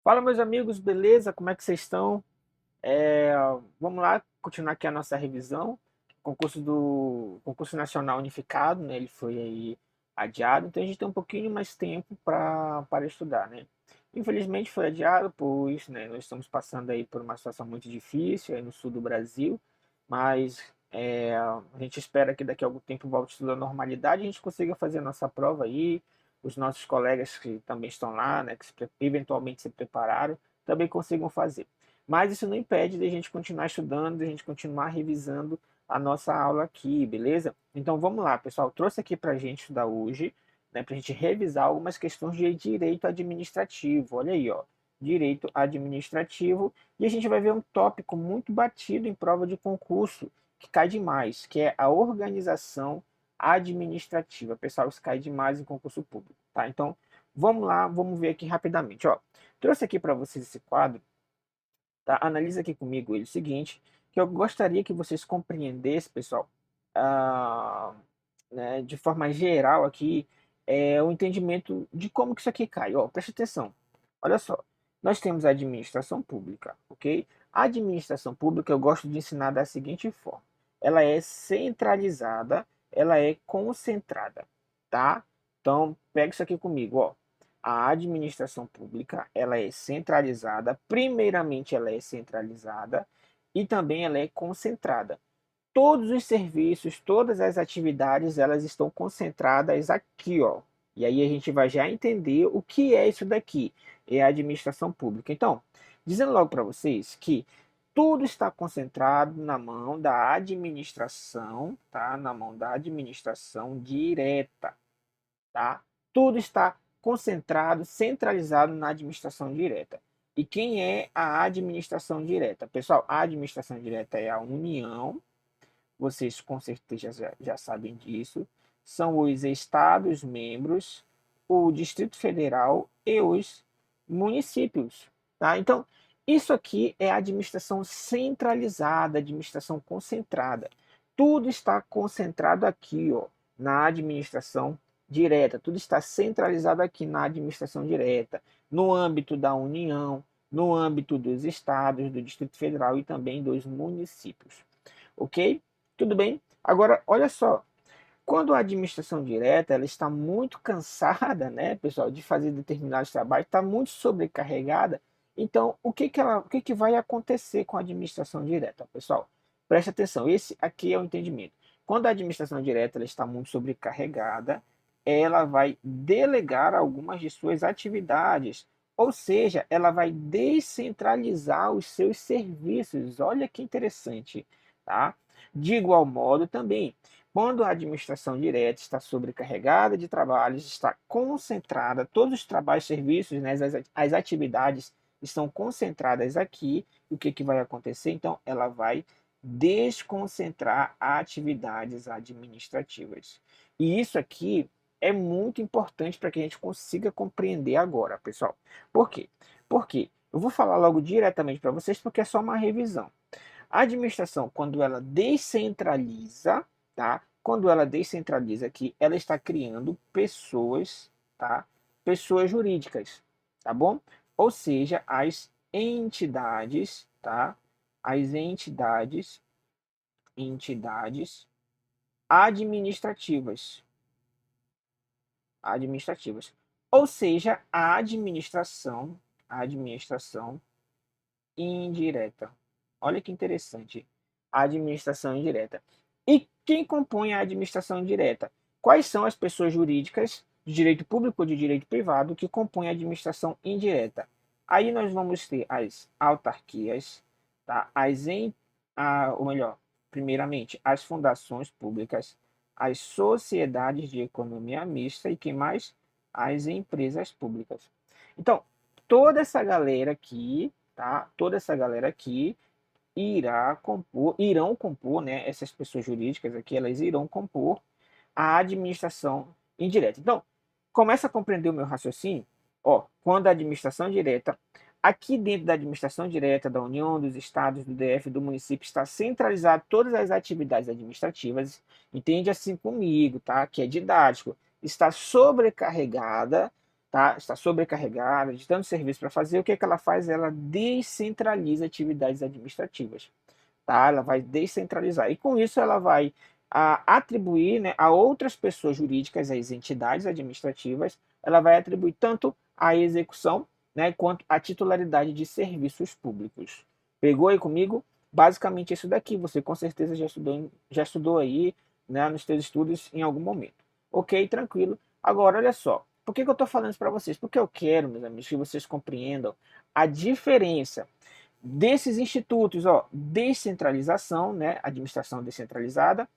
Fala, meus amigos, beleza? Como é que vocês estão? É, Vamos lá, continuar aqui a nossa revisão. Concurso Nacional Unificado, né? Ele foi aí adiado, então a gente tem um pouquinho mais tempo para estudar, né? Infelizmente foi adiado, pois, né, nós estamos passando aí por uma situação muito difícil aí no sul do Brasil, mas a gente espera que daqui a algum tempo volte tudo à normalidade e a gente consiga fazer a nossa prova aí. Os nossos colegas que também estão lá, né, que eventualmente se prepararam, também consigam fazer. Mas isso não impede de a gente continuar estudando, de a gente continuar revisando a nossa aula aqui, beleza? Então vamos lá, pessoal. Trouxe aqui para a gente estudar hoje, né, para a gente revisar algumas questões de direito administrativo. Olha aí, ó, direito administrativo. E a gente vai ver um tópico muito batido em prova de concurso, que cai demais, que é a organização administrativa. Pessoal, isso cai demais em concurso público, tá? Então vamos lá, vamos ver aqui rapidamente, ó. Trouxe aqui para vocês esse quadro, tá? Analisa aqui comigo ele o seguinte, que eu gostaria que vocês compreendessem, pessoal, ah, né, de forma geral aqui, o entendimento de como que isso aqui cai. Ó, preste atenção. Olha só, nós temos a administração pública, ok? A administração pública eu gosto de ensinar da seguinte forma. Ela é centralizada, ela é concentrada, tá? Então, pega isso aqui comigo, ó. A administração pública, ela é centralizada, primeiramente ela é centralizada e também ela é concentrada. Todos os serviços, todas as atividades, elas estão concentradas aqui, ó. E aí a gente vai já entender o que é isso daqui, é a administração pública. Então, dizendo logo para vocês que tudo está concentrado na mão da administração, tá? Na mão da administração direta, tá? Tudo está concentrado, centralizado na administração direta. E quem é a administração direta? Pessoal, a administração direta é a União, vocês com certeza já sabem disso, são os estados membros, o Distrito Federal e os municípios. Tá? Então, isso aqui é a administração centralizada, administração concentrada. Tudo está concentrado aqui, ó, na administração direta. Tudo está centralizado aqui na administração direta, no âmbito da União, no âmbito dos estados, do Distrito Federal e também dos municípios. Ok? Tudo bem? Agora, olha só, quando a administração direta ela está muito cansada, né, pessoal, de fazer determinados trabalhos, está muito sobrecarregada, então o que que vai acontecer com a administração direta, pessoal? Preste atenção, esse aqui é o entendimento. Quando a administração direta ela está muito sobrecarregada, ela vai delegar algumas de suas atividades, ou seja, ela vai descentralizar os seus serviços. Olha que interessante, tá? De igual modo também, quando a administração direta está sobrecarregada de trabalhos, está concentrada, todos os trabalhos, serviços, né, as atividades estão concentradas aqui, o que, que vai acontecer? Então, ela vai desconcentrar atividades administrativas. E isso aqui é muito importante para que a gente consiga compreender agora, pessoal. Por quê? Porque eu vou falar logo diretamente para vocês, porque é só uma revisão. A administração, quando ela descentraliza, tá? Quando ela descentraliza aqui, ela está criando pessoas, tá? Pessoas jurídicas, tá bom? Ou seja, as entidades, tá? As entidades administrativas, administrativas. Ou seja, a administração indireta. Olha que interessante. A administração indireta. E quem compõe a administração indireta? Quais são as pessoas jurídicas de direito público ou de direito privado que compõem a administração indireta? Aí nós vamos ter as autarquias, tá? Ou melhor, primeiramente, as fundações públicas, as sociedades de economia mista e quem mais? As empresas públicas. Então, toda essa galera aqui, tá? Toda essa galera aqui irão compor, né? Essas pessoas jurídicas aqui, elas irão compor a administração indireta. Então, começa a compreender o meu raciocínio. Ó, quando a administração direta, aqui dentro da administração direta da União, dos estados, do DF, do município, está centralizado todas as atividades administrativas, entende assim comigo, tá? Que é didático. Está sobrecarregada tá? Está sobrecarregada, de tanto serviço para fazer, o que, que ela faz? Ela descentraliza atividades administrativas, tá? Ela vai descentralizar. E com isso ela vai atribuir, né, a outras pessoas jurídicas, as entidades administrativas, ela vai atribuir tanto a execução, né, quanto a titularidade de serviços públicos. Pegou aí comigo? Basicamente isso daqui, você com certeza já estudou aí, né, nos seus estudos em algum momento. Ok, tranquilo. Agora, olha só, por que, que eu estou falando isso para vocês? Porque eu quero, meus amigos, que vocês compreendam a diferença desses institutos, ó, descentralização, né, administração descentralizada,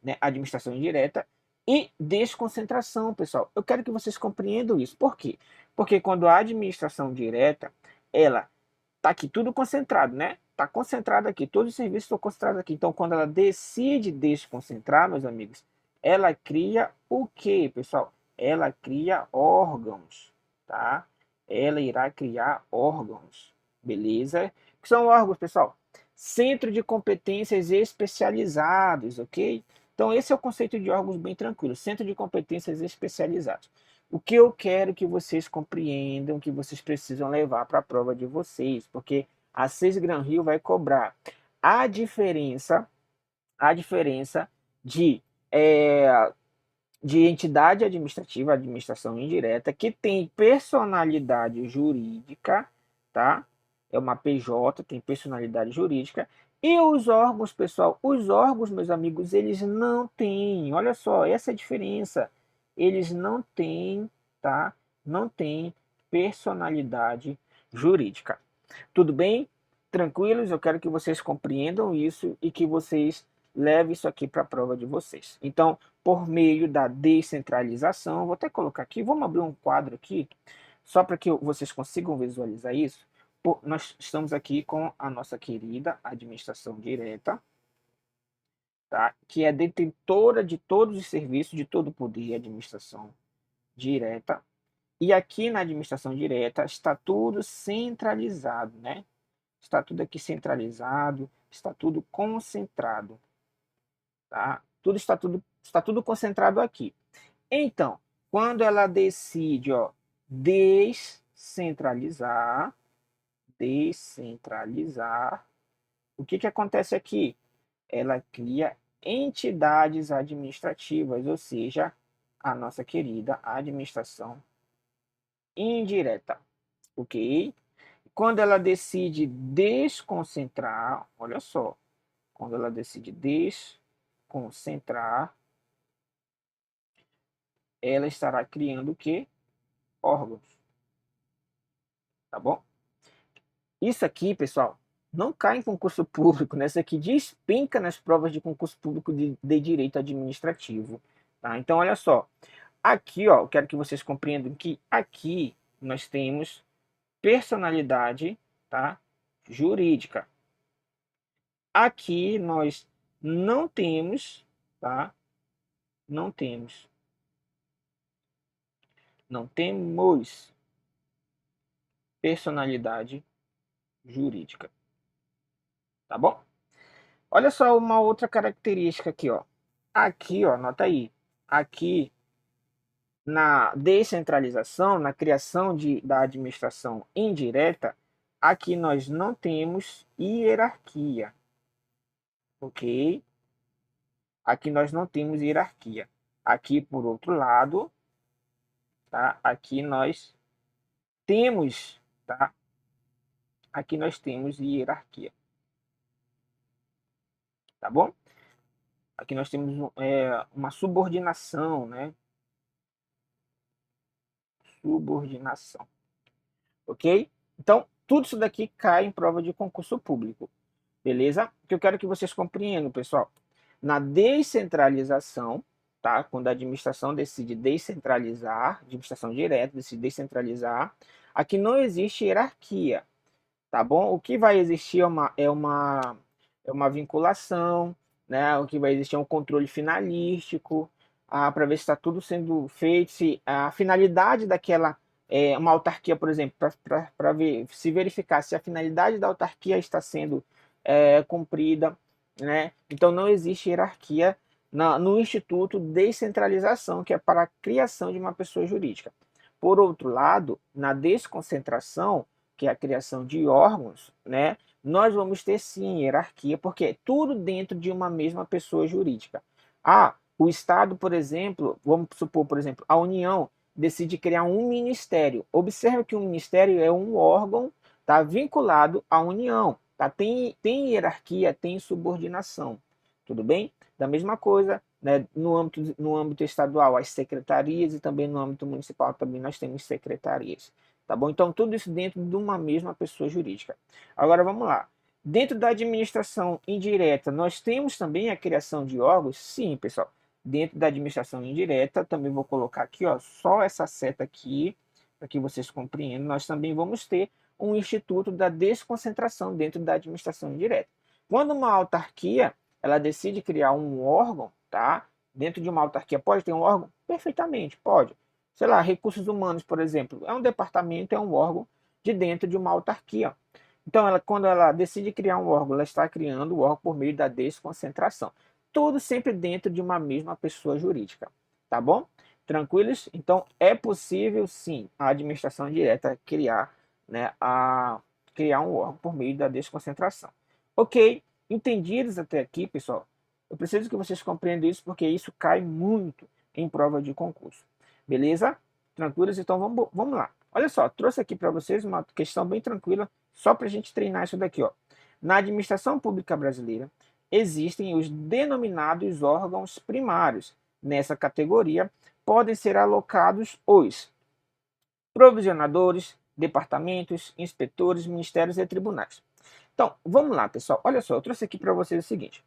né, administração indireta e desconcentração, pessoal. Eu quero que vocês compreendam isso. Por quê? Porque quando a administração direta, ela tá aqui tudo concentrado, né? Tá concentrado aqui, todos os serviços estão concentrados aqui. Então, quando ela decide desconcentrar, meus amigos, ela cria o quê, pessoal? Ela cria órgãos, tá? Ela irá criar órgãos, beleza? O que são órgãos, pessoal? Centro de competências especializados, ok? Então, esse é o conceito de órgãos bem tranquilo, centro de competências especializados. O que eu quero que vocês compreendam, que vocês precisam levar para a prova de vocês, porque a CES Gran Rio vai cobrar a diferença, de, de entidade administrativa, administração indireta, que tem personalidade jurídica, tá? É uma PJ, tem personalidade jurídica. E os órgãos, pessoal, os órgãos, meus amigos, eles não têm, olha só, essa é a diferença. Eles não têm, tá? Não têm personalidade jurídica. Tudo bem? Tranquilos? Eu quero que vocês compreendam isso e que vocês levem isso aqui para a prova de vocês. Então, por meio da descentralização, vou até colocar aqui, vamos abrir um quadro aqui, só para que vocês consigam visualizar isso. Nós estamos aqui com a nossa querida administração direta, tá? Que é detentora de todos os serviços, de todo o poder, administração direta. E aqui na administração direta está tudo centralizado, né? Está tudo aqui centralizado, está tudo concentrado, tá? Está tudo concentrado aqui. Então, quando ela decide, ó, descentralizar, o que que acontece aqui? Ela cria entidades administrativas, ou seja, a nossa querida administração indireta, ok? Quando ela decide desconcentrar, olha só, quando ela decide desconcentrar, ela estará criando o quê? Órgãos, tá bom? Isso aqui, pessoal, não cai em concurso público, né? Isso aqui despenca nas provas de concurso público de direito administrativo, tá? Então, olha só, aqui, ó, eu quero que vocês compreendam que aqui nós temos personalidade, tá? Jurídica. Aqui nós não temos, tá? Não temos personalidade jurídica, tá bom? Olha só uma outra característica aqui, ó. Aqui, ó, nota aí. Aqui na descentralização, na criação da administração indireta, aqui nós não temos hierarquia, ok? Aqui nós não temos hierarquia. Aqui, por outro lado, tá? Aqui nós temos, tá? Aqui nós temos hierarquia, tá bom? Aqui nós temos uma subordinação, né? Subordinação, ok? Então, tudo isso daqui cai em prova de concurso público, beleza? O que eu quero que vocês compreendam, pessoal, na descentralização, tá? Quando a administração decide descentralizar, administração direta decide descentralizar, aqui não existe hierarquia, tá bom? O que vai existir é uma vinculação, né? O que vai existir é um controle finalístico, para ver se está tudo sendo feito, se a finalidade daquela, uma autarquia, por exemplo, para se verificar se a finalidade da autarquia está sendo cumprida, né? Então não existe hierarquia no Instituto Descentralização, que é para a criação de uma pessoa jurídica. Por outro lado, na desconcentração, que é a criação de órgãos, né, nós vamos ter sim hierarquia, porque é tudo dentro de uma mesma pessoa jurídica. O Estado, por exemplo, vamos supor, por exemplo, a União decide criar um ministério. Observe que um ministério é um órgão, tá, vinculado à União. Tá? Tem hierarquia, tem subordinação. Tudo bem? Da mesma coisa, né, no âmbito estadual, as secretarias, e também no âmbito municipal também nós temos secretarias. Tá bom? Então, tudo isso dentro de uma mesma pessoa jurídica. Agora, vamos lá. Dentro da administração indireta, nós temos também a criação de órgãos? Sim, pessoal. Dentro da administração indireta, também vou colocar aqui, ó, só essa seta aqui, para que vocês compreendam, nós também vamos ter um instituto da desconcentração dentro da administração indireta. Quando uma autarquia, ela decide criar um órgão, tá? Dentro de uma autarquia pode ter um órgão? Perfeitamente, pode. Sei lá, recursos humanos, por exemplo, é um departamento, é um órgão de dentro de uma autarquia. Então, quando ela decide criar um órgão, ela está criando o órgão por meio da desconcentração. Tudo sempre dentro de uma mesma pessoa jurídica. Tá bom? Tranquilos? Então, é possível, sim, a administração direta criar um órgão por meio da desconcentração. Ok? Entendidos até aqui, pessoal? Eu preciso que vocês compreendam isso, porque isso cai muito em prova de concurso. Beleza? Tranquilos? Então, vamos lá. Olha só, trouxe aqui para vocês uma questão bem tranquila, só para a gente treinar isso daqui. Ó. Na administração pública brasileira, existem os denominados órgãos primários. Nessa categoria, podem ser alocados os provisionadores, departamentos, inspetores, ministérios e tribunais. Então, vamos lá, pessoal. Olha só, eu trouxe aqui para vocês o seguinte.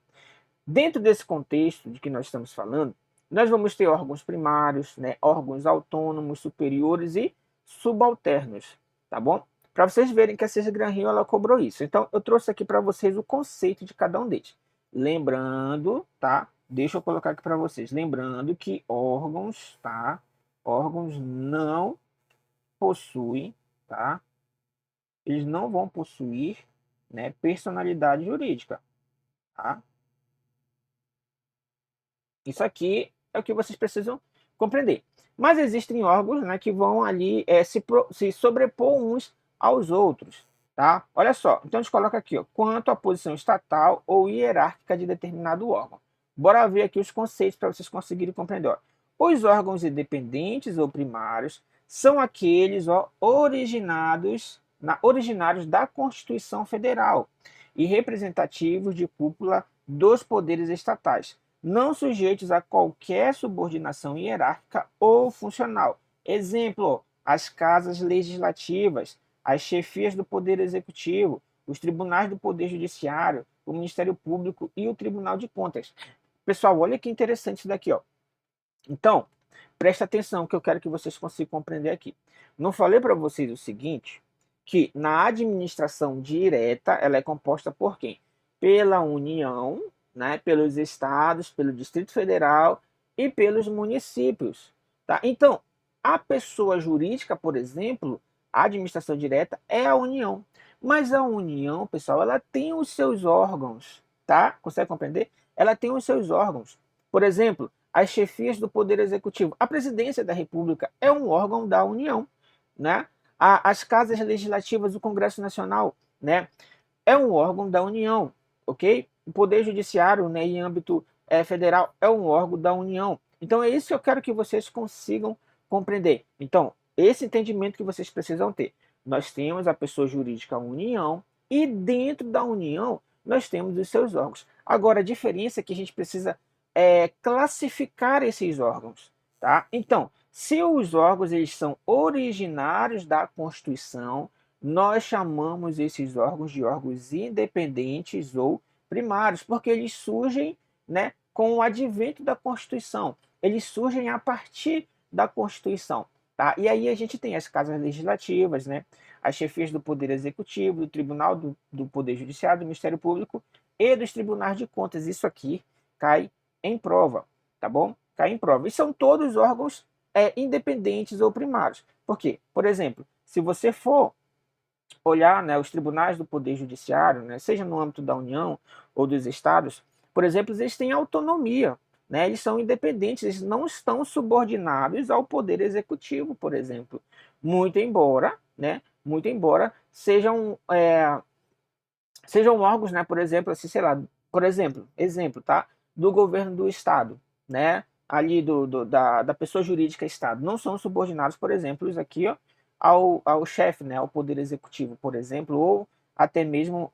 Dentro desse contexto de que nós estamos falando, nós vamos ter órgãos primários, né, órgãos autônomos, superiores e subalternos, tá bom? Para vocês verem que a César Granrio, ela cobrou isso. Então, eu trouxe aqui para vocês o conceito de cada um deles. Lembrando, tá? Deixa eu colocar aqui para vocês. Lembrando que órgãos, tá? Órgãos não possuem, tá? Eles não vão possuir, né, personalidade jurídica, tá? Isso aqui é o que vocês precisam compreender. Mas existem órgãos, né, que vão ali se sobrepor uns aos outros. Tá? Olha só, então a gente coloca aqui, ó, quanto à posição estatal ou hierárquica de determinado órgão. Bora ver aqui os conceitos para vocês conseguirem compreender. Ó. Os órgãos independentes ou primários são aqueles originários da Constituição Federal e representativos de cúpula dos poderes estatais, não sujeitos a qualquer subordinação hierárquica ou funcional. Exemplo, as casas legislativas, as chefias do Poder Executivo, os tribunais do Poder Judiciário, o Ministério Público e o Tribunal de Contas. Pessoal, olha que interessante isso daqui. Ó. Então, presta atenção que eu quero que vocês consigam compreender aqui. Não falei para vocês o seguinte, que na administração direta, ela é composta por quem? Pela União, né, pelos estados, pelo Distrito Federal e pelos municípios. Tá? Então, a pessoa jurídica, por exemplo, a administração direta é a União. Mas a União, pessoal, ela tem os seus órgãos, tá? Consegue compreender? Ela tem os seus órgãos. Por exemplo, as chefias do Poder Executivo. A Presidência da República é um órgão da União, né? As casas legislativas do Congresso Nacional, né? É um órgão da União, ok? O Poder Judiciário, né, em âmbito federal, é um órgão da União. Então, é isso que eu quero que vocês consigam compreender. Então, esse entendimento que vocês precisam ter. Nós temos a pessoa jurídica União e dentro da União nós temos os seus órgãos. Agora, a diferença é que a gente precisa classificar esses órgãos. Tá? Então, se os órgãos eles são originários da Constituição, nós chamamos esses órgãos de órgãos independentes ou primários, porque eles surgem, né, com o advento da Constituição. Eles surgem a partir da Constituição. Tá? E aí a gente tem as casas legislativas, né, as chefias do Poder Executivo, do Tribunal do Poder Judiciário, do Ministério Público e dos Tribunais de Contas. Isso aqui cai em prova, tá bom? Cai em prova. E são todos órgãos independentes ou primários. Por quê? Por exemplo, se você for olhar, né, os tribunais do Poder Judiciário, né, seja no âmbito da União ou dos estados, por exemplo, eles têm autonomia. né, eles são independentes, eles não estão subordinados ao poder executivo, por exemplo. Muito embora sejam órgãos, né, por exemplo, assim, sei lá, por exemplo, tá, do governo do estado, né, ali da pessoa jurídica estado, não são subordinados, por exemplo, isso aqui, ó, ao chefe, né, ao poder executivo, por exemplo, ou até mesmo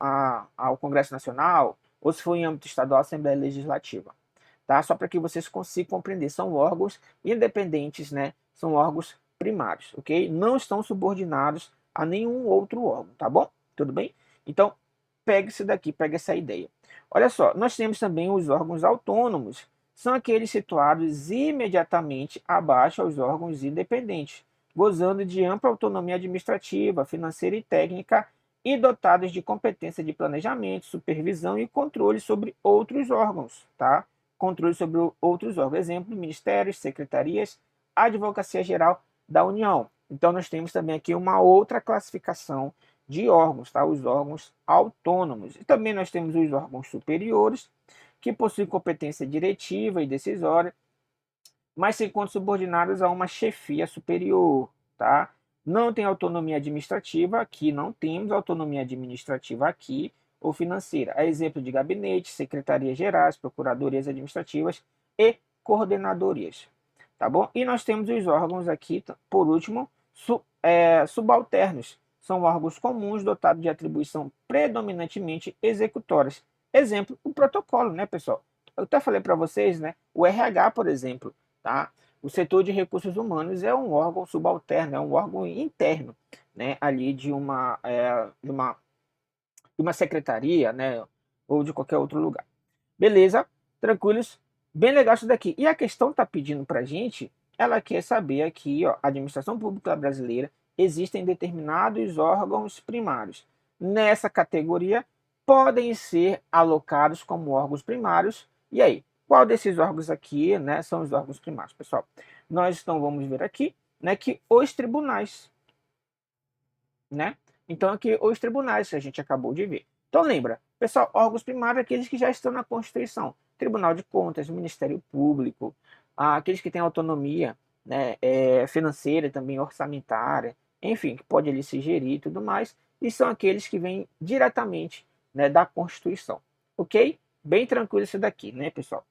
ao Congresso Nacional, ou se for em âmbito estadual, Assembleia Legislativa, tá? Só para que vocês consigam compreender, são órgãos independentes, né? São órgãos primários, ok? Não estão subordinados a nenhum outro órgão, tá bom? Tudo bem? Então, pegue isso daqui, pegue essa ideia. Olha só, nós temos também os órgãos autônomos, são aqueles situados imediatamente abaixo aos órgãos independentes, gozando de ampla autonomia administrativa, financeira e técnica e dotados de competência de planejamento, supervisão e controle sobre outros órgãos, tá? Controle sobre outros órgãos, exemplo, ministérios, secretarias, Advocacia Geral da União. Então, nós temos também aqui uma outra classificação de órgãos, tá? Os órgãos autônomos. E também nós temos os órgãos superiores, que possuem competência diretiva e decisória, mas se encontram subordinados a uma chefia superior, tá? Não tem autonomia administrativa aqui, não temos autonomia administrativa aqui, ou financeira. A exemplo de gabinete, secretarias gerais, procuradorias administrativas e coordenadorias, tá bom? E nós temos os órgãos aqui, por último, subalternos. São órgãos comuns dotados de atribuição predominantemente executórias. Exemplo, o protocolo, né, pessoal? Eu até falei para vocês, né? O RH, por exemplo, tá? O setor de recursos humanos é um órgão subalterno, é um órgão interno, né? Ali de uma secretaria, né? Ou de qualquer outro lugar. Beleza? Tranquilos? Bem legal isso daqui. E a questão está pedindo para a gente, ela quer saber aqui, ó, administração pública brasileira, existem determinados órgãos primários. Nessa categoria, podem ser alocados como órgãos primários. E aí, qual desses órgãos aqui, né, são os órgãos primários, pessoal? Nós então vamos ver aqui, né, que os tribunais, né? Então aqui os tribunais que a gente acabou de ver. Então lembra, pessoal, órgãos primários aqueles que já estão na Constituição. Tribunal de Contas, Ministério Público, aqueles que têm autonomia, né, financeira, também orçamentária, enfim, que pode ali se gerir e tudo mais, e são aqueles que vêm diretamente, né, da Constituição. Ok? Bem tranquilo isso daqui, né, pessoal?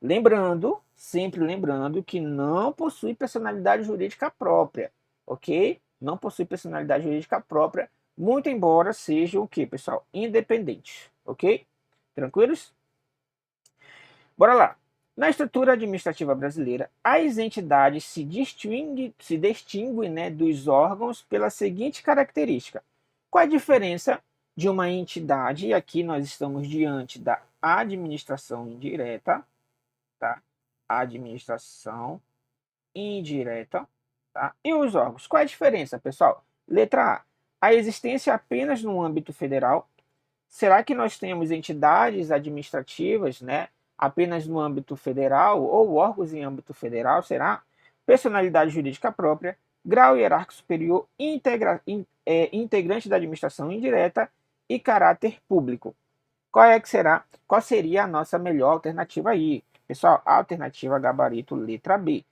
Lembrando, sempre lembrando, que não possui personalidade jurídica própria, ok? Não possui personalidade jurídica própria, muito embora seja o que, pessoal? Independente, ok? Tranquilos? Bora lá. Na estrutura administrativa brasileira, as entidades se distinguem, né, dos órgãos pela seguinte característica. Qual a diferença de uma entidade? E aqui nós estamos diante da administração indireta, tá? Administração indireta, tá? E os órgãos, qual é a diferença, pessoal? Letra A existência apenas no âmbito federal. Será que nós temos entidades administrativas, né, apenas no âmbito federal ou órgãos em âmbito federal? Será? Personalidade jurídica própria, grau hierárquico superior, integrante da administração indireta e caráter público. Qual seria a nossa melhor alternativa aí? Pessoal, alternativa gabarito letra B.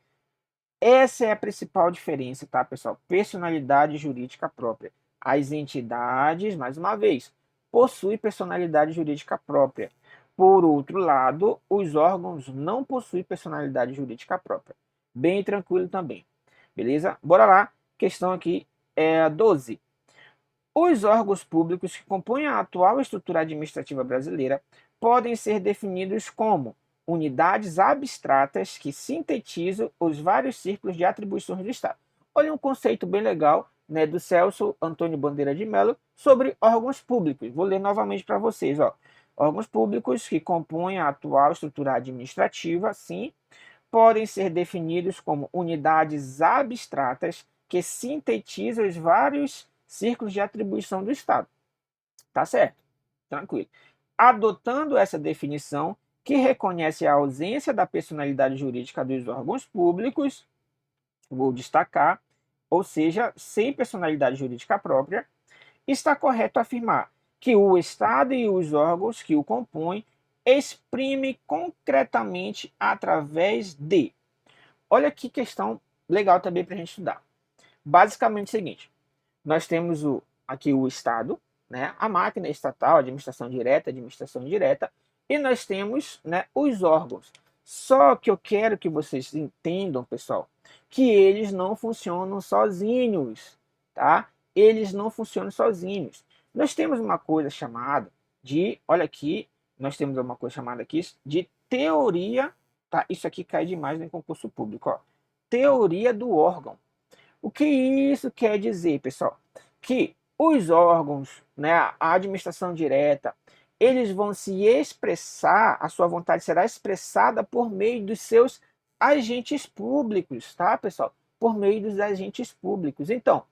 Essa é a principal diferença, tá, pessoal? Personalidade jurídica própria. As entidades, mais uma vez, possuem personalidade jurídica própria. Por outro lado, os órgãos não possuem personalidade jurídica própria. Bem tranquilo também. Beleza? Bora lá. Questão aqui é 12. Os órgãos públicos que compõem a atual estrutura administrativa brasileira podem ser definidos como unidades abstratas que sintetizam os vários círculos de atribuições do Estado. Olha um conceito bem legal, né, do Celso Antônio Bandeira de Mello sobre órgãos públicos. Vou ler novamente para vocês. Ó. Órgãos públicos que compõem a atual estrutura administrativa, sim, podem ser definidos como unidades abstratas que sintetizam os vários círculos de atribuição do Estado. Tá certo? Tranquilo. Adotando essa definição, que reconhece a ausência da personalidade jurídica dos órgãos públicos, vou destacar, ou seja, sem personalidade jurídica própria, está correto afirmar que o Estado e os órgãos que o compõem exprime concretamente através de. Olha que questão legal também para a gente estudar. Basicamente é o seguinte, nós temos aqui o Estado, né, a máquina estatal, administração direta, administração indireta, e nós temos, né, os órgãos. Só que eu quero que vocês entendam, pessoal, que eles não funcionam sozinhos, tá? Eles não funcionam sozinhos. Nós temos uma coisa chamada de, olha aqui, nós temos uma coisa chamada aqui de teoria, tá? Isso aqui cai demais em concurso público, ó. Teoria do órgão. O que isso quer dizer, pessoal? Que os órgãos, né, a administração direta, eles vão se expressar, a sua vontade será expressada por meio dos seus agentes públicos, tá, pessoal? Por meio dos agentes públicos. Então,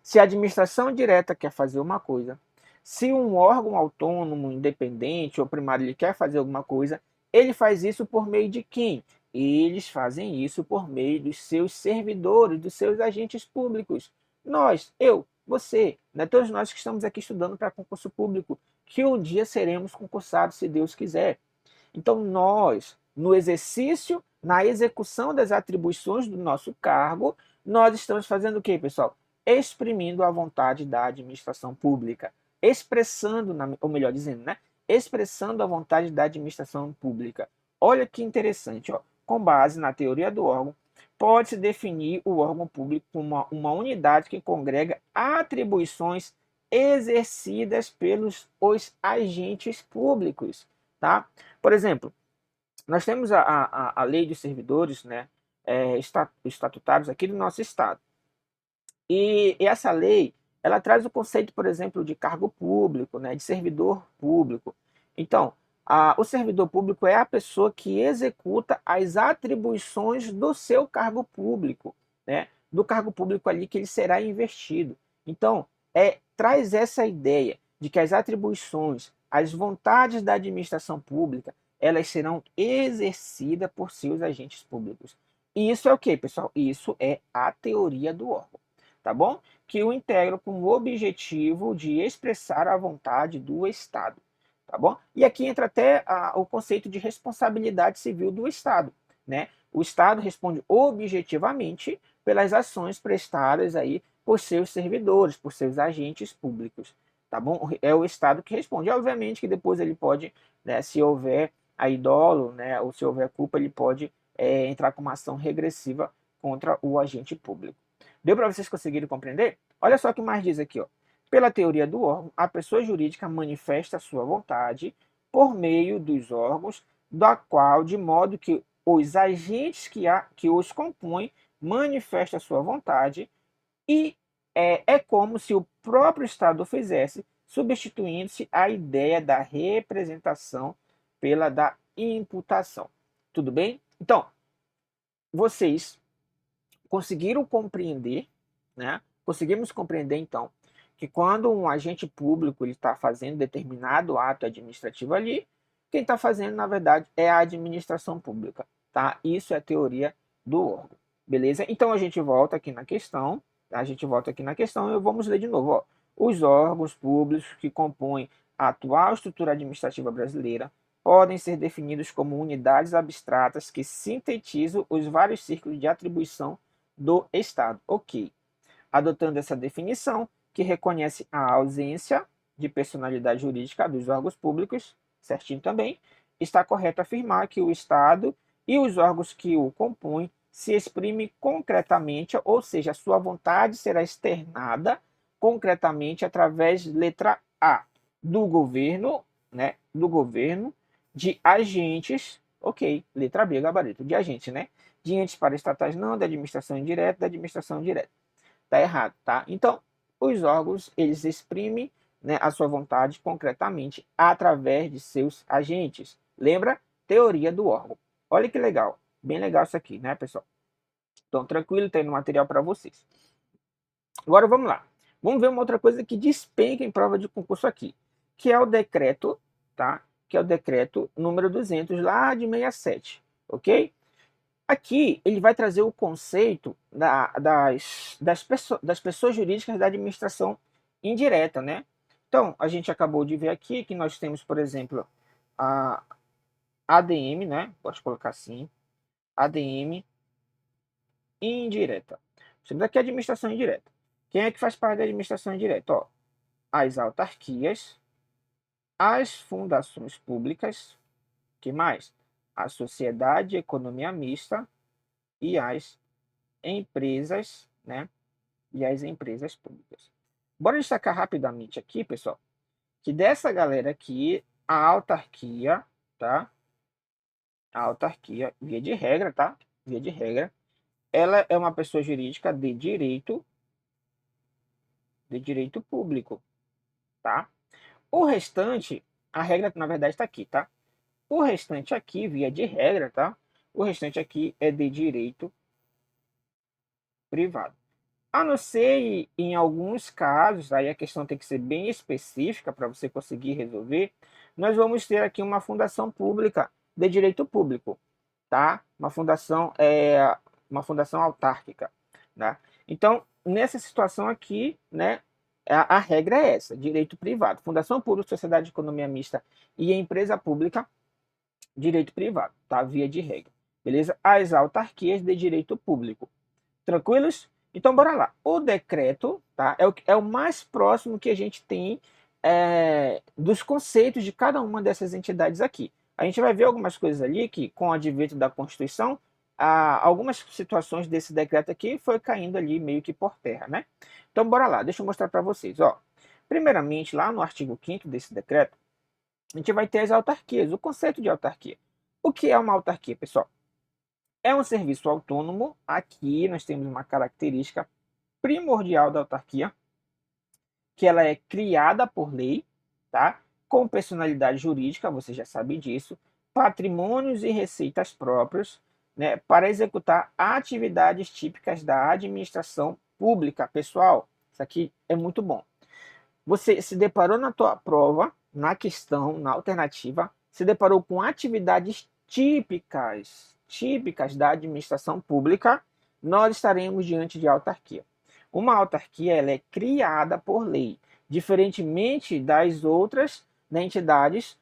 se a administração direta quer fazer uma coisa, se um órgão autônomo, independente ou primário ele quer fazer alguma coisa, ele faz isso por meio de quem? Eles fazem isso por meio dos seus servidores, dos seus agentes públicos. Nós, eu, você, né, todos nós que estamos aqui estudando para concurso público, que um dia seremos concursados, se Deus quiser. Então, nós, no exercício, na execução das atribuições do nosso cargo, nós estamos fazendo o quê, pessoal? Exprimindo a vontade da administração pública, expressando, ou melhor dizendo, né? Expressando a vontade da administração pública. Olha que interessante, ó. Com base na teoria do órgão, pode-se definir o órgão público como uma unidade que congrega atribuições exercidas pelos os agentes públicos, tá? Por exemplo, nós temos a lei dos servidores, né, estatutários aqui do nosso estado. E essa lei, ela traz o conceito, por exemplo, de cargo público, né, de servidor público. Então, o servidor público é a pessoa que executa as atribuições do seu cargo público, né, do cargo público ali que ele será investido. Então, traz essa ideia de que as atribuições, as vontades da administração pública, elas serão exercidas por seus agentes públicos. E isso é o que, pessoal? Isso é a teoria do órgão, tá bom? Que o integram com o objetivo de expressar a vontade do Estado, tá bom? E aqui entra até o conceito de responsabilidade civil do Estado, né? O Estado responde objetivamente pelas ações prestadas aí por seus servidores, por seus agentes públicos, tá bom? É o Estado que responde. Obviamente que depois ele pode, né, se houver a dolo, né, ou se houver culpa, ele pode entrar com uma ação regressiva contra o agente público. Deu para vocês conseguirem compreender? Olha só o que mais diz aqui, ó. Pela teoria do órgão, a pessoa jurídica manifesta sua vontade por meio dos órgãos, da qual, de modo que os agentes que os compõem manifestam sua vontade e é como se o próprio Estado o fizesse, substituindo-se a ideia da representação pela da imputação. Tudo bem? Então, vocês conseguiram compreender, né? Conseguimos compreender, então, que quando um agente público está fazendo determinado ato administrativo ali, quem está fazendo, na verdade, é a administração pública, tá? Isso é a teoria do órgão, beleza? Então, a gente volta aqui na questão, e vamos ler de novo, ó. Os órgãos públicos que compõem a atual estrutura administrativa brasileira podem ser definidos como unidades abstratas que sintetizam os vários círculos de atribuição do Estado. Ok. Adotando essa definição, que reconhece a ausência de personalidade jurídica dos órgãos públicos, certinho também, está correto afirmar que o Estado e os órgãos que o compõem se exprimem concretamente, ou seja, a sua vontade será externada concretamente através, letra A, do governo, né, de agentes, ok, letra B, gabarito, de agentes, né, de entes paraestatais não, da administração indireta, da administração direta. Tá errado, tá? Então, os órgãos, eles exprimem, né, a sua vontade concretamente através de seus agentes. Lembra? Teoria do órgão. Olha que legal. Bem legal isso aqui, né, pessoal? Então, tranquilo, tem material para vocês. Agora, vamos lá. Vamos ver uma outra coisa que despenca em prova de concurso aqui, que é o decreto, tá? Que é o decreto número 200, lá de 67, ok? Aqui ele vai trazer o conceito das pessoas jurídicas da administração indireta, né? Então, a gente acabou de ver aqui que nós temos, por exemplo, ADM, né? Pode colocar assim, ADM indireta. Temos aqui a administração indireta. Quem é que faz parte da administração indireta? Ó, as autarquias, as fundações públicas, que mais? A sociedade de economia mista e as empresas, né? E as empresas públicas. Bora destacar rapidamente aqui, pessoal, que dessa galera aqui, a autarquia, tá? A autarquia, via de regra, tá? Via de regra, ela é uma pessoa jurídica de direito público, tá? O restante, a regra na verdade está aqui, tá? O restante aqui, via de regra, tá? O restante aqui é de direito privado. A não ser em alguns casos, aí a questão tem que ser bem específica para você conseguir resolver, nós vamos ter aqui uma fundação pública de direito público, tá? Uma fundação autárquica, né? Então, nessa situação aqui, né, a regra é essa, direito privado. Fundação pública, sociedade de economia mista e empresa pública, direito privado, tá? Via de regra, beleza? As autarquias de direito público. Tranquilos? Então, bora lá. O decreto, tá? É o mais próximo que a gente tem dos conceitos de cada uma dessas entidades aqui. A gente vai ver algumas coisas ali que, com o advento da Constituição, algumas situações desse decreto aqui foi caindo ali meio que por terra, né? Então, bora lá. Deixa eu mostrar para vocês. Ó, primeiramente, lá no artigo 5º desse decreto, a gente vai ter as autarquias, o conceito de autarquia. O que é uma autarquia, pessoal? É um serviço autônomo. Aqui nós temos uma característica primordial da autarquia, que ela é criada por lei, tá? Com personalidade jurídica, você já sabe disso, patrimônios e receitas próprios, né, para executar atividades típicas da administração pública. Pessoal, isso aqui é muito bom. Você se deparou na tua prova, na questão, na alternativa, se deparou com atividades típicas da administração pública, nós estaremos diante de autarquia. Uma autarquia ela é criada por lei, diferentemente das outras, né, entidades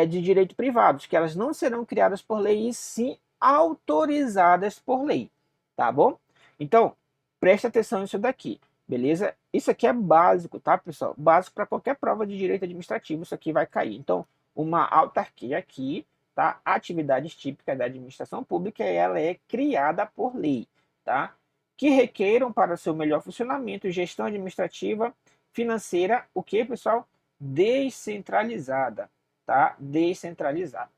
de direito privados, que elas não serão criadas por lei e sim autorizadas por lei, tá bom? Então, preste atenção nisso daqui. Beleza? Isso aqui é básico, tá, pessoal? Básico para qualquer prova de direito administrativo, isso aqui vai cair. Então, uma autarquia aqui, tá? Atividades típicas da administração pública, ela é criada por lei, tá? Que requeram para seu melhor funcionamento gestão administrativa, financeira, o que, pessoal? Descentralizada, tá? Descentralizada.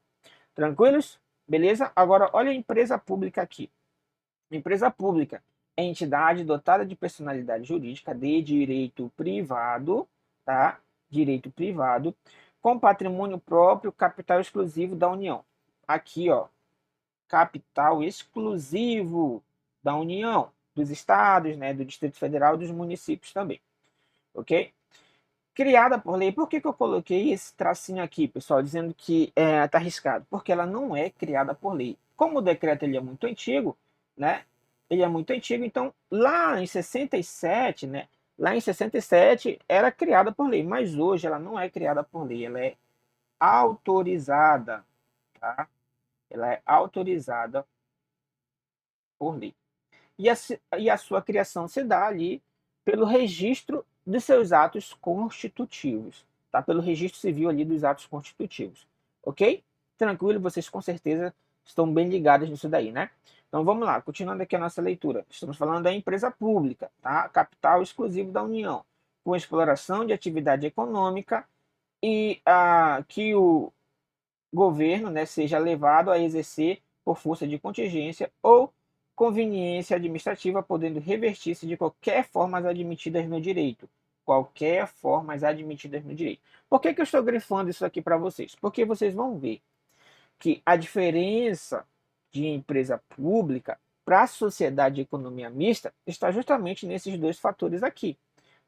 Tranquilos? Beleza? Agora, olha a empresa pública aqui. Empresa pública é entidade dotada de personalidade jurídica de direito privado, tá? Direito privado, com patrimônio próprio, capital exclusivo da União. Aqui, ó, capital exclusivo da União, dos estados, né, do Distrito Federal e dos municípios também, ok? Criada por lei. Por que eu coloquei esse tracinho aqui, pessoal, dizendo que está arriscado? Porque ela não é criada por lei. Como o decreto ele é muito antigo, né? Ele é muito antigo, então lá em 67, né? Lá em 67 era criada por lei, mas hoje ela não é criada por lei, ela é autorizada, tá? Ela é autorizada por lei. E a sua criação se dá ali pelo registro de seus atos constitutivos, tá? Pelo registro civil ali dos atos constitutivos, ok? Tranquilo, vocês com certeza estão bem ligados nisso daí, né? Então vamos lá, continuando aqui a nossa leitura. Estamos falando da empresa pública, tá? Capital exclusivo da União, com exploração de atividade econômica e que o governo, né, seja levado a exercer por força de contingência ou conveniência administrativa, podendo revertir-se de qualquer forma admitidas no direito. Qualquer formas admitidas no direito. Por que eu estou grifando isso aqui para vocês? Porque vocês vão ver que a diferença de empresa pública para a sociedade de economia mista está justamente nesses dois fatores aqui,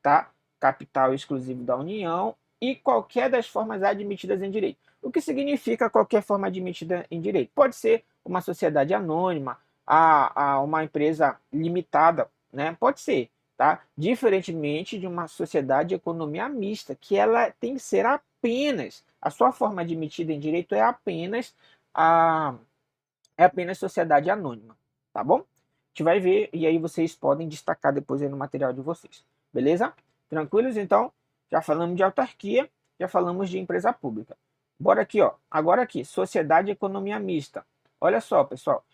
tá? Capital exclusivo da União e qualquer das formas admitidas em direito. O que significa qualquer forma admitida em direito? Pode ser uma sociedade anônima, a uma empresa limitada, né? Pode ser, tá? Diferentemente de uma sociedade de economia mista, que ela tem que ser apenas, a sua forma admitida em direito é apenas é apenas sociedade anônima, tá bom? A gente vai ver e aí vocês podem destacar depois aí no material de vocês, beleza? Tranquilos? Então, já falamos de autarquia, já falamos de empresa pública. Bora aqui, ó. Agora aqui, sociedade e economia mista. Olha só, pessoal.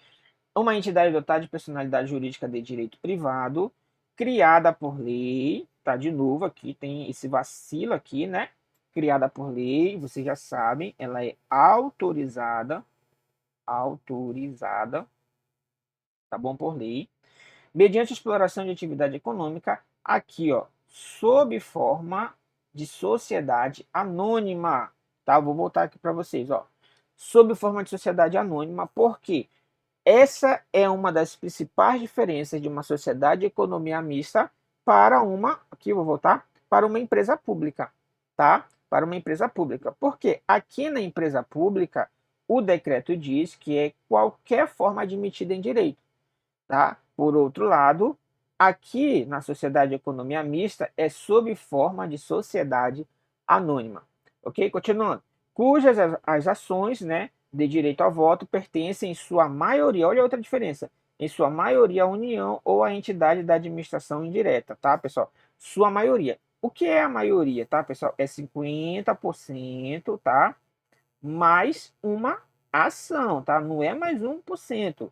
Uma entidade dotada de personalidade jurídica de direito privado, criada por lei, tá? De novo aqui, tem esse vacilo aqui, né? Criada por lei, vocês já sabem, ela é autorizada, tá bom, por lei, mediante exploração de atividade econômica, aqui, ó, sob forma de sociedade anônima, tá? Vou voltar aqui para vocês, ó, sob forma de sociedade anônima, porque essa é uma das principais diferenças de uma sociedade de economia mista para uma, aqui eu vou voltar, para uma empresa pública, tá? Para uma empresa pública. Porque aqui na empresa pública, o decreto diz que é qualquer forma admitida em direito, tá? Por outro lado, aqui na sociedade de economia mista é sob forma de sociedade anônima, ok? Continuando, cujas as ações, né, de direito ao voto pertencem em sua maioria, olha outra diferença, em sua maioria à União ou à entidade da administração indireta, tá, pessoal? Sua maioria. O que é a maioria, tá, pessoal? É 50%, tá? Mais uma ação, tá? Não é mais 1%,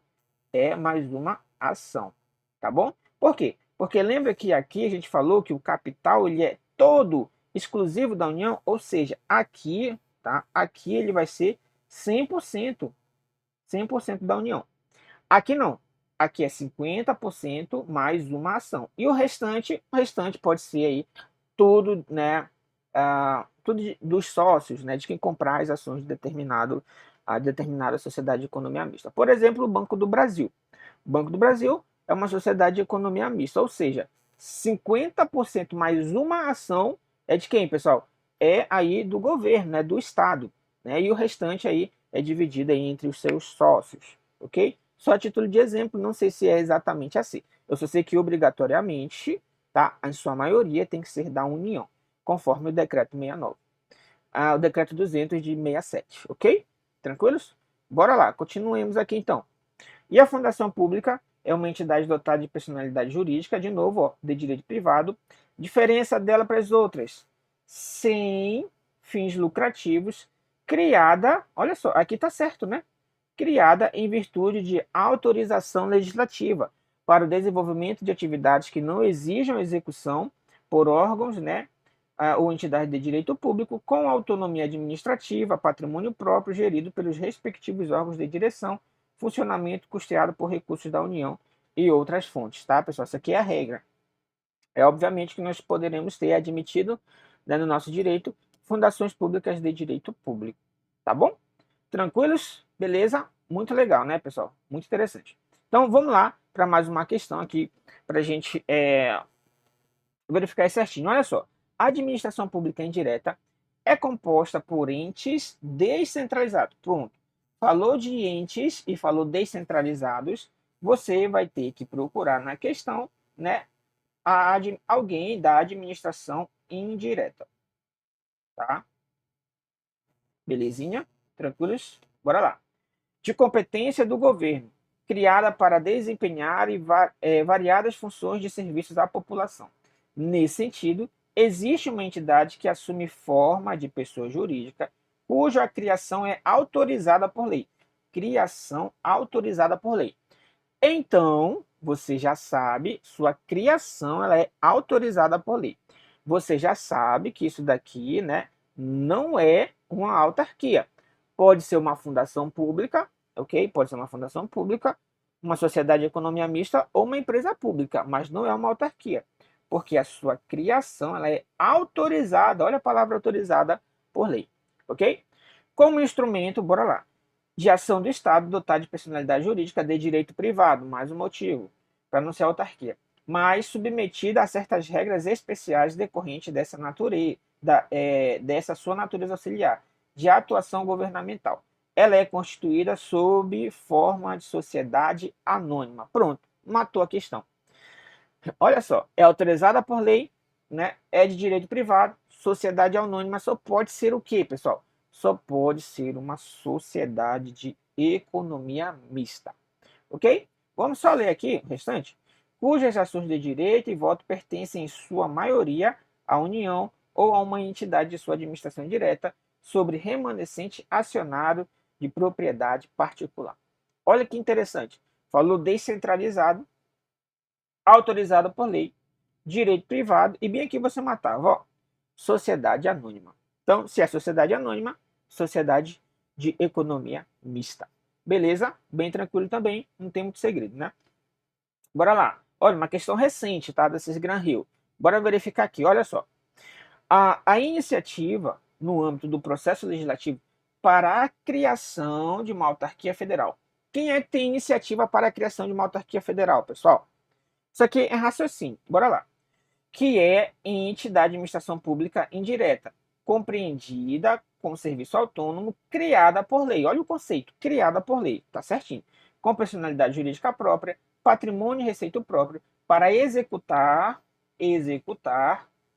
é mais uma ação, tá bom? Por quê? Porque lembra que aqui a gente falou que o capital ele é todo exclusivo da União, ou seja, aqui, tá? Aqui ele vai ser 100%, 100% da União. Aqui não. Aqui é 50% mais uma ação. E o restante pode ser aí tudo, né? Tudo dos sócios, né? De quem comprar as ações de determinada sociedade de economia mista. Por exemplo, o Banco do Brasil. O Banco do Brasil é uma sociedade de economia mista, ou seja, 50% mais uma ação é de quem, pessoal? É aí do governo, né, do Estado, né? E o restante aí é dividido aí entre os seus sócios, ok? Só a título de exemplo, não sei se é exatamente assim. Eu só sei que obrigatoriamente, tá? Em sua maioria tem que ser da União, conforme o decreto 69. O decreto 200 de 67, ok? Tranquilos? Bora lá, continuemos aqui então. E a fundação pública é uma entidade dotada de personalidade jurídica, de novo, ó, de direito privado. Diferença dela para as outras: sem fins lucrativos, criada, olha só, aqui está certo, né? Criada em virtude de autorização legislativa para o desenvolvimento de atividades que não exijam execução por órgãos, né, ou entidades de direito público, com autonomia administrativa, patrimônio próprio gerido pelos respectivos órgãos de direção, funcionamento custeado por recursos da União e outras fontes, tá, pessoal? Isso aqui é a regra. É obviamente que nós poderemos ter admitido, né, no nosso direito, fundações públicas de direito público, tá bom? Tranquilos? Beleza? Muito legal, né, pessoal? Muito interessante. Então, vamos lá para mais uma questão aqui, para a gente verificar certinho. Olha só, a administração pública indireta é composta por entes descentralizados. Pronto. Falou de entes e falou descentralizados, você vai ter que procurar na questão, né, alguém da administração indireta, tá? Belezinha? Tranquilos? Bora lá. De competência do governo, criada para desempenhar variadas funções de serviços à população. Nesse sentido, existe uma entidade que assume forma de pessoa jurídica, cuja criação é autorizada por lei. Criação autorizada por lei. Então, você já sabe, sua criação ela é autorizada por lei. Você já sabe que isso daqui, né, não é uma autarquia. Pode ser uma fundação pública, ok? Pode ser uma fundação pública, uma sociedade de economia mista ou uma empresa pública, mas não é uma autarquia, porque a sua criação ela é autorizada, olha a palavra autorizada por lei, ok? Como instrumento, bora lá, de ação do Estado dotado de personalidade jurídica de direito privado, mais um motivo, para não ser autarquia, mas submetida a certas regras especiais decorrentes dessa natureza, dessa sua natureza auxiliar, de atuação governamental. Ela é constituída sob forma de sociedade anônima. Pronto, matou a questão. Olha só, é autorizada por lei, né? É de direito privado, sociedade anônima só pode ser o quê, pessoal? só pode ser uma sociedade de economia mista. Ok? Vamos só ler aqui o restante. Cujas ações de direito e voto pertencem em sua maioria à União ou a uma entidade de sua administração direta sobre remanescente acionário de propriedade particular. Olha que interessante. Falou descentralizado, autorizado por lei, direito privado, e bem aqui você matava, ó, sociedade anônima. Então, se é sociedade anônima, sociedade de economia mista. Beleza? Bem tranquilo também, não tem muito segredo, né? Bora lá. Olha, uma questão recente, tá? Desses Gran Rio. Bora verificar aqui, olha só. A iniciativa no âmbito do processo legislativo para a criação de uma autarquia federal. Quem é que tem iniciativa para a criação de uma autarquia federal, pessoal? Isso aqui é raciocínio. Bora lá. Que é ente da administração pública indireta, compreendida como serviço autônomo, criada por lei. Olha o conceito, criada por lei, tá certinho. Com personalidade jurídica própria, patrimônio e receita próprio, para executar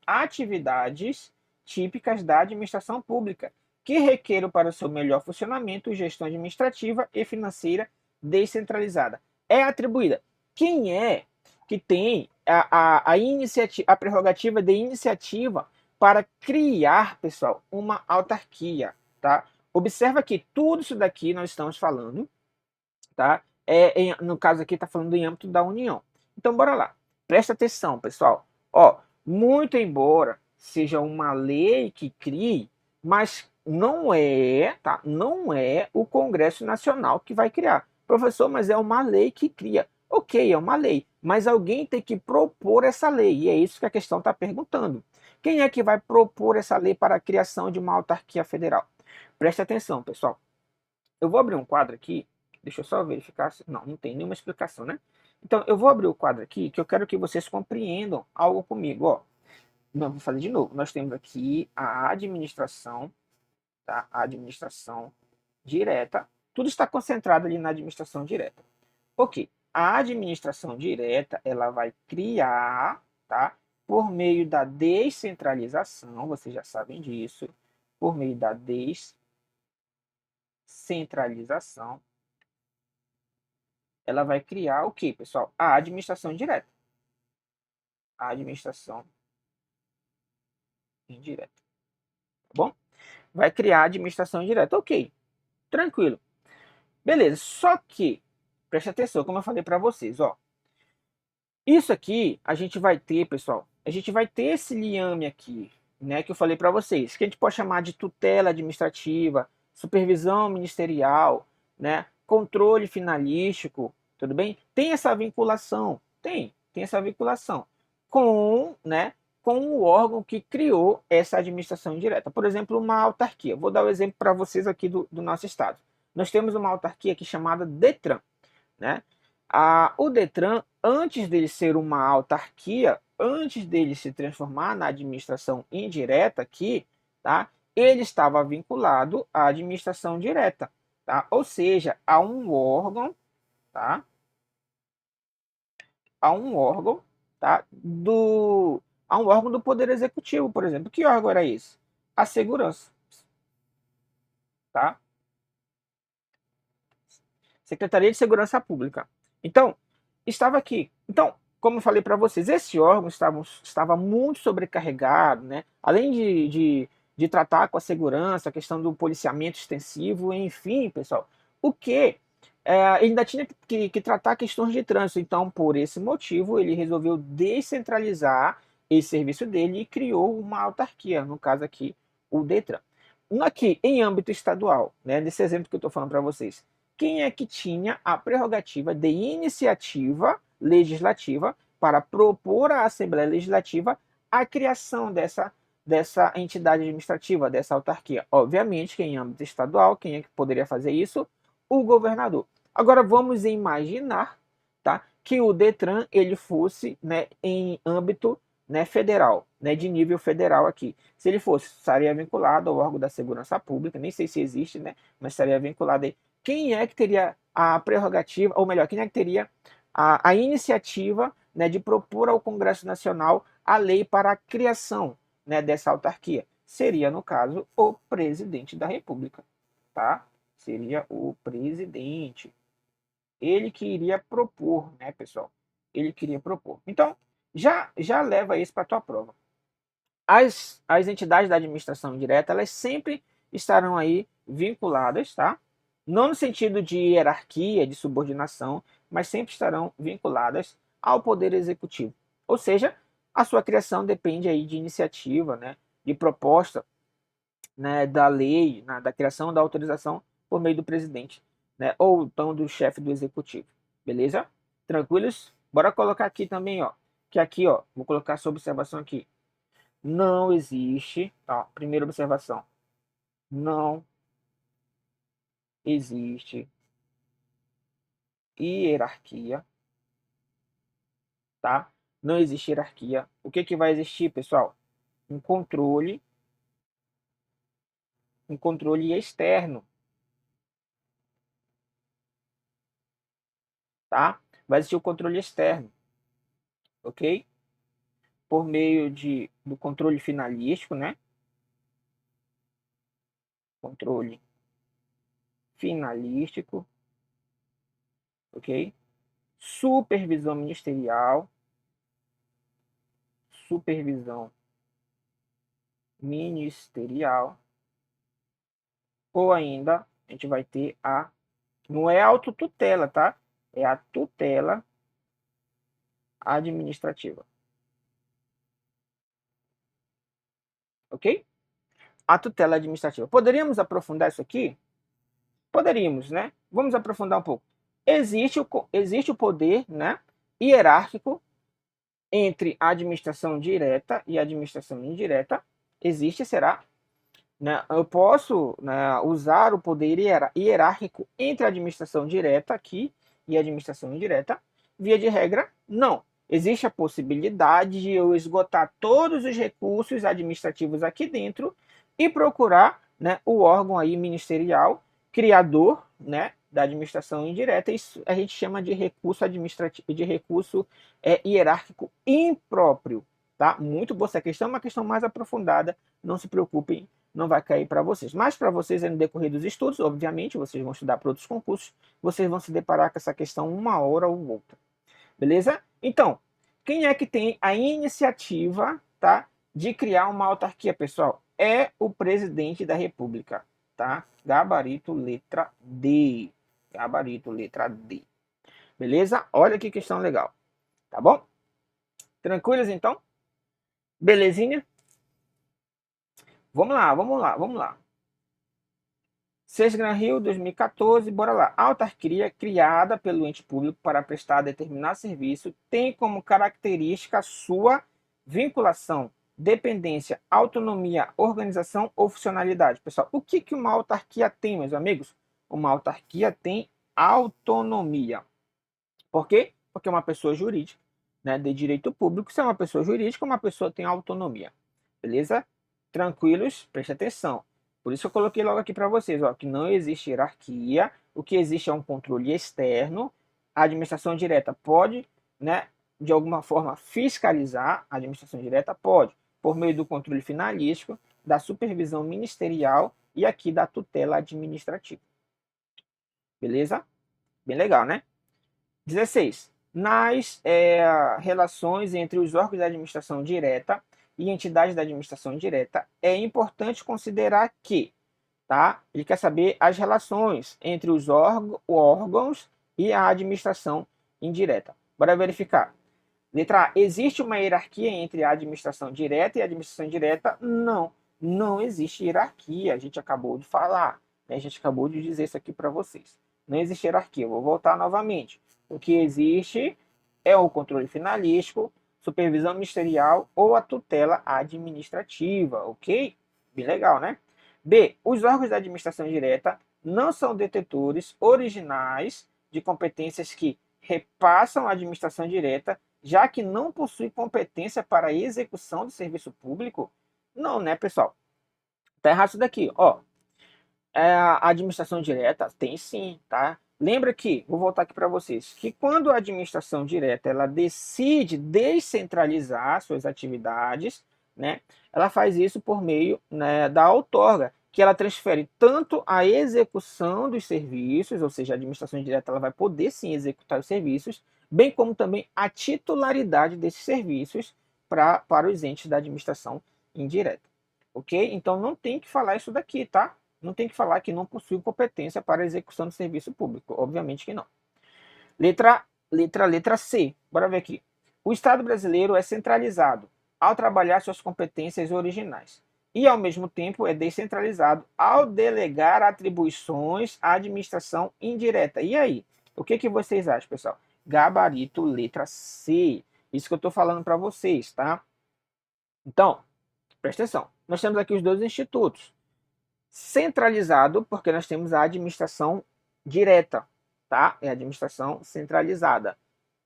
atividades típicas da administração pública, que requeram para o seu melhor funcionamento gestão administrativa e financeira descentralizada. É atribuída. Quem é que tem a prerrogativa de iniciativa para criar, pessoal, uma autarquia, tá? Observa que tudo isso daqui nós estamos falando, tá? No caso aqui está falando em âmbito da União. Então, bora lá. Presta atenção, pessoal. Ó, muito embora seja uma lei que crie, mas não é, tá? Não é o Congresso Nacional que vai criar. Professor, mas é uma lei que cria. Ok, é uma lei, mas alguém tem que propor essa lei, e é isso que a questão está perguntando. Quem é que vai propor essa lei para a criação de uma autarquia federal? Preste atenção, pessoal. Eu vou abrir um quadro aqui, deixa eu só verificar. Não tem nenhuma explicação, né? Então, eu vou abrir o quadro aqui, que eu quero que vocês compreendam algo comigo, ó. Não, vou fazer de novo. Nós temos aqui a administração, tá? A administração direta. Tudo está concentrado ali na administração direta. Ok. A administração direta, ela vai criar, tá? Por meio da descentralização, vocês já sabem disso, por meio da descentralização, ela vai criar o que, pessoal? A administração direta. A administração indireta. Tá bom? Vai criar a administração indireta. Ok. Tranquilo. Beleza. Só que, preste atenção, como eu falei para vocês, ó. Isso aqui, a gente vai ter, pessoal, a gente vai ter esse liame aqui, né, que eu falei para vocês, que a gente pode chamar de tutela administrativa, supervisão ministerial, né, controle finalístico, tudo bem? Tem essa vinculação, tem essa vinculação com, né, com o órgão que criou essa administração indireta. Por exemplo, uma autarquia. Vou dar o um exemplo para vocês aqui do nosso estado. Nós temos uma autarquia aqui chamada DETRAN, né? O DETRAN, antes dele ser uma autarquia, antes dele se transformar na administração indireta aqui, tá? Ele estava vinculado à administração direta, tá? Ou seja, a um órgão, tá? A um órgão, tá? A um órgão do Poder Executivo, por exemplo. Que órgão era esse? A segurança, tá? Secretaria de Segurança Pública. Então, estava aqui. Então, como eu falei para vocês, esse órgão estava muito sobrecarregado, né? Além de tratar com a segurança, a questão do policiamento extensivo, enfim, pessoal, o que ainda tinha que tratar questões de trânsito. Então, por esse motivo, ele resolveu descentralizar esse serviço dele e criou uma autarquia, no caso aqui, o DETRAN. Aqui, em âmbito estadual, né, nesse exemplo que eu estou falando para vocês, quem é que tinha a prerrogativa de iniciativa legislativa para propor à Assembleia Legislativa a criação dessa entidade administrativa, dessa autarquia? Obviamente que em âmbito estadual, quem é que poderia fazer isso? O governador. Agora vamos imaginar, tá, que o DETRAN ele fosse, né, em âmbito, né, federal, né, de nível federal aqui. Se ele fosse, estaria vinculado ao órgão da segurança pública, nem sei se existe, né, mas estaria vinculado aí. Quem é que teria a prerrogativa, ou melhor, quem é que teria a iniciativa, né, de propor ao Congresso Nacional a lei para a criação, né, dessa autarquia? seria, no caso, o presidente da República, tá? Seria o presidente. Ele que iria propor, né, pessoal? Ele queria propor. Então, já leva isso para a tua prova. As entidades da administração direta, elas sempre estarão aí vinculadas, tá? Não no sentido de hierarquia, de subordinação, mas sempre estarão vinculadas ao poder executivo. Ou seja, a sua criação depende aí de iniciativa, né, de proposta, né, da lei, né, da criação da autorização por meio do presidente, né, ou então do chefe do executivo. Beleza? Tranquilos? Bora colocar aqui também, ó, que aqui, ó, vou colocar essa observação aqui. Não existe, tá? Primeira observação. Não existe hierarquia, tá? Não existe hierarquia. O que que vai existir, pessoal? Um controle externo, tá? Vai existir o controle externo, ok? Por meio do controle finalístico, né? Controle finalístico, ok? Supervisão ministerial, supervisão ministerial, ou ainda a gente vai ter não é autotutela, tá? É a tutela administrativa, ok? A tutela administrativa. Poderíamos aprofundar isso aqui? Poderíamos, né? Vamos aprofundar um pouco. Existe o poder, né, hierárquico entre a administração direta e a administração indireta. Existe, será? Né? Eu posso, né, usar o poder hierárquico entre a administração direta aqui e a administração indireta? Via de regra, não. Existe a possibilidade de eu esgotar todos os recursos administrativos aqui dentro e procurar, né, o órgão aí ministerial criador, né, da administração indireta. Isso a gente chama de recurso administrativo, de recurso hierárquico impróprio. Tá? Muito boa essa questão, uma questão mais aprofundada. Não se preocupem, não vai cair para vocês. Mas para vocês, no decorrer dos estudos, obviamente, vocês vão estudar para outros concursos, vocês vão se deparar com essa questão uma hora ou outra. Beleza? Então, quem é que tem a iniciativa, tá, de criar uma autarquia, pessoal? É o presidente da República, tá? Gabarito letra D. Gabarito letra D. Beleza? Olha que questão legal. Tá bom? Tranquilos, então? Belezinha? Vamos lá, vamos lá, vamos lá. Sesgran Rio 2014, bora lá. A autarquia criada pelo ente público para prestar determinado serviço tem como característica sua vinculação, dependência, autonomia, organização ou funcionalidade. Pessoal, o que uma autarquia tem, meus amigos? Uma autarquia tem autonomia. Por quê? Porque é uma pessoa jurídica, né, de direito público. Se é uma pessoa jurídica, uma pessoa tem autonomia. Beleza? Tranquilos? Preste atenção. Por isso eu coloquei logo aqui para vocês, ó, que não existe hierarquia, o que existe é um controle externo. A administração direta pode, né, de alguma forma fiscalizar, a administração direta pode, por meio do controle finalístico, da supervisão ministerial e aqui da tutela administrativa. Beleza? Bem legal, né? 16. Nas relações entre os órgãos da administração direta e entidades da administração indireta, é importante considerar que, tá? Ele quer saber as relações entre os órgãos e a administração indireta. Bora verificar. Letra A. Existe uma hierarquia entre a administração direta e a administração indireta? Não, não existe hierarquia. A gente acabou de falar, né? A gente acabou de dizer isso aqui para vocês. Não existe hierarquia. Eu vou voltar novamente. O que existe é o controle finalístico, supervisão ministerial ou a tutela administrativa, ok? Bem legal, né? B. Os órgãos da administração direta não são detetores originais de competências que repassam à administração direta, já que não possui competência para a execução do serviço público? Não, né, pessoal? Tá errado isso daqui, ó. A administração direta tem sim, tá? Lembra que, vou voltar aqui para vocês, que quando a administração direta ela decide descentralizar suas atividades, né, ela faz isso por meio, né, da outorga, que ela transfere tanto a execução dos serviços, ou seja, a administração indireta ela vai poder sim executar os serviços, bem como também a titularidade desses serviços para os entes da administração indireta. Ok? Então não tem que falar isso daqui, tá? Não tem que falar que não possui competência para a execução do serviço público. Obviamente que não. Letra C. Bora ver aqui. O Estado brasileiro é centralizado ao trabalhar suas competências originais e, ao mesmo tempo, é descentralizado ao delegar atribuições à administração indireta. E aí? O que vocês acham, pessoal? Gabarito letra C. Isso que eu estou falando para vocês, tá? Então, presta atenção. Nós temos aqui os dois institutos. Centralizado, porque nós temos a administração direta, tá? É a administração centralizada.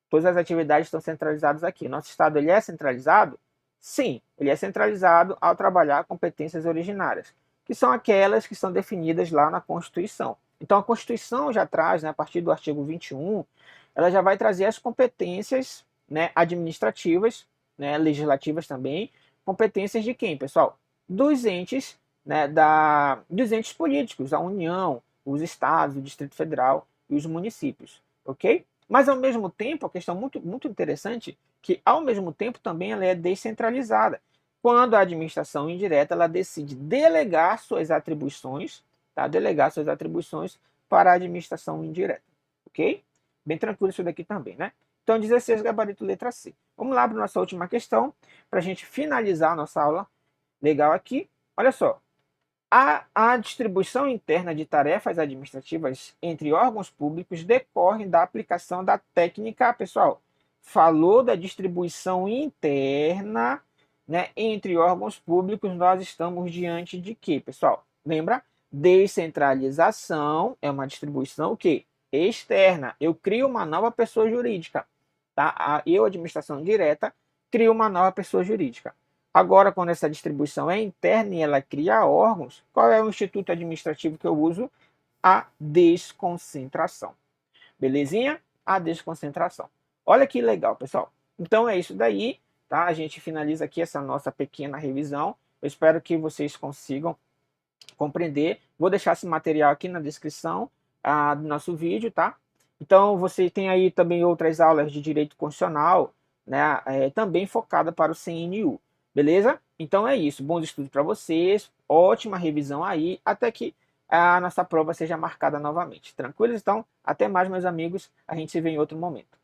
Todas as atividades estão centralizadas aqui. Nosso Estado ele é centralizado? Sim, ele é centralizado ao trabalhar competências originárias, que são aquelas que são definidas lá na Constituição. Então, a Constituição já traz, né, a partir do artigo 21, ela já vai trazer as competências, né, administrativas, né, legislativas também, competências de quem, pessoal? Dos entes, né, dos entes políticos, a União, os estados, o Distrito Federal e os municípios, ok? Mas, ao mesmo tempo, a questão muito interessante, que, ao mesmo tempo, também ela é descentralizada. Quando a administração indireta ela decide delegar suas atribuições, tá? Delegar suas atribuições para a administração indireta, ok? Bem tranquilo isso daqui também, né? Então, 16, gabarito letra C. Vamos lá para a nossa última questão, para a gente finalizar a nossa aula legal aqui. Olha só, a distribuição interna de tarefas administrativas entre órgãos públicos decorre da aplicação da técnica, pessoal, falou da distribuição interna, né, entre órgãos públicos, nós estamos diante de quê, pessoal? Lembra? Descentralização é uma distribuição o quê? Externa. Eu crio uma nova pessoa jurídica, tá? Eu, administração direta, crio uma nova pessoa jurídica. Agora, quando essa distribuição é interna e ela cria órgãos, qual é o instituto administrativo que eu uso? A desconcentração. Belezinha? A desconcentração. Olha que legal, pessoal. Então é isso daí, tá? A gente finaliza aqui essa nossa pequena revisão. Eu espero que vocês consigam compreender. Vou deixar esse material aqui na descrição do nosso vídeo, tá? Então você tem aí também outras aulas de direito constitucional, né? Também focada para o CNU. Beleza? Então é isso. Bons estudos para vocês. Ótima revisão aí. Até que a nossa prova seja marcada novamente. Tranquilos? Então, até mais, meus amigos. A gente se vê em outro momento.